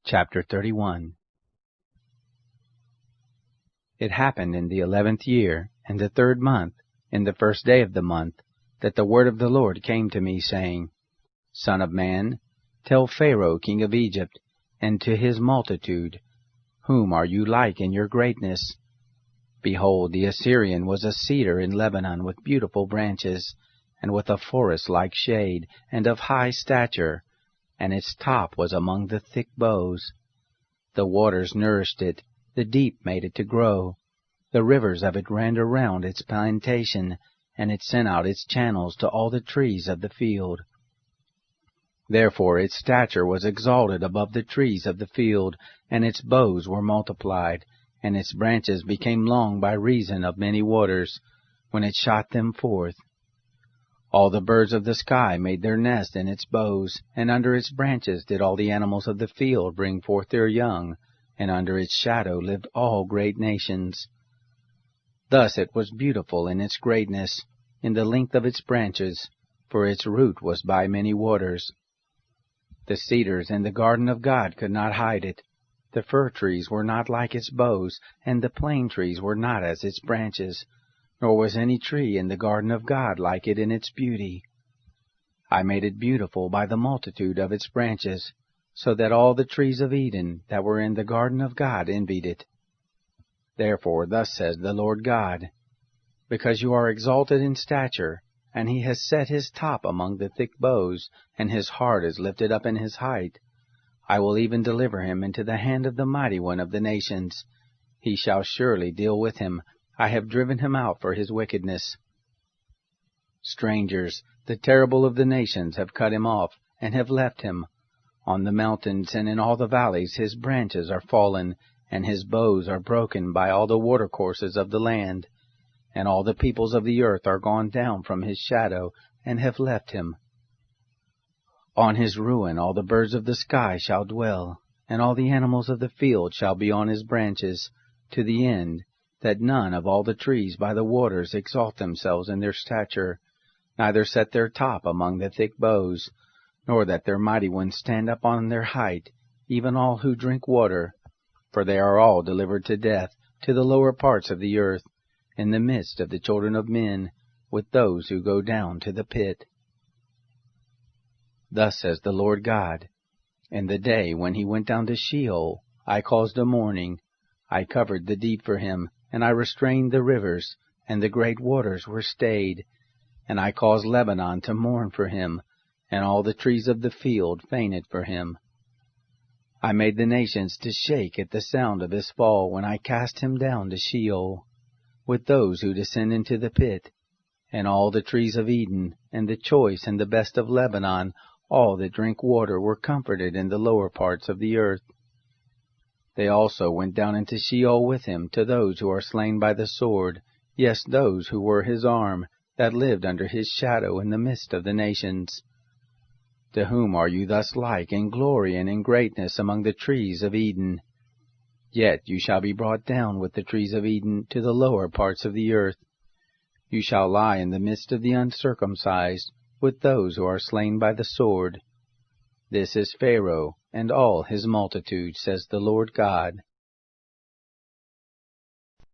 Chapter 31. It happened in the 11th year, in the 3rd month, in the 1st day of the month, that the word of the Lord came to me, saying, Son of man, tell Pharaoh king of Egypt, and to his multitude, Whom are you like in your greatness? Behold, the Assyrian was a cedar in Lebanon with beautiful branches, and with a forest-like shade, and of high stature, and its top was among the thick boughs. The waters nourished it, the deep made it to grow. The rivers of it ran around its plantation, and it sent out its channels to all the trees of the field. Therefore its stature was exalted above the trees of the field, and its boughs were multiplied, and its branches became long by reason of many waters, when it shot them forth. All the birds of the sky made their nest in its boughs, and under its branches did all the animals of the field bring forth their young, and under its shadow lived all great nations. Thus it was beautiful in its greatness, in the length of its branches, for its root was by many waters. The cedars in the garden of God could not hide it. The fir trees were not like its boughs, and the plane trees were not as its branches, nor was any tree in the garden of God like it in its beauty. I made it beautiful by the multitude of its branches, so that all the trees of Eden that were in the garden of God envied it. Therefore thus says the Lord God, Because you are exalted in stature, and he has set his top among the thick boughs, and his heart is lifted up in his height, I will even deliver him into the hand of the mighty one of the nations. He shall surely deal with him. I have driven him out for his wickedness. Strangers, the terrible of the nations, have cut him off, and have left him. On the mountains and in all the valleys his branches are fallen, and his boughs are broken by all the watercourses of the land. And all the peoples of the earth are gone down from his shadow, and have left him. On his ruin all the birds of the sky shall dwell, and all the animals of the field shall be on his branches, to the end that none of all the trees by the waters exalt themselves in their stature, neither set their top among the thick boughs, nor that their mighty ones stand up on their height, even all who drink water, for they are all delivered to death, to the lower parts of the earth, in the midst of the children of men, with those who go down to the pit. Thus says the Lord God, In the day when he went down to Sheol, I caused a mourning. I covered the deep for him, and I restrained the rivers, and the great waters were stayed. And I caused Lebanon to mourn for him, and all the trees of the field fainted for him. I made the nations to shake at the sound of his fall when I cast him down to Sheol, with those who descend into the pit, and all the trees of Eden, and the choice and the best of Lebanon, all that drink water, were comforted in the lower parts of the earth. They also went down into Sheol with him to those who are slain by the sword, yes, those who were his arm, that lived under his shadow in the midst of the nations. To whom are you thus like in glory and in greatness among the trees of Eden? Yet you shall be brought down with the trees of Eden to the lower parts of the earth. You shall lie in the midst of the uncircumcised, with those who are slain by the sword. This is Pharaoh and all his multitude, says the Lord God.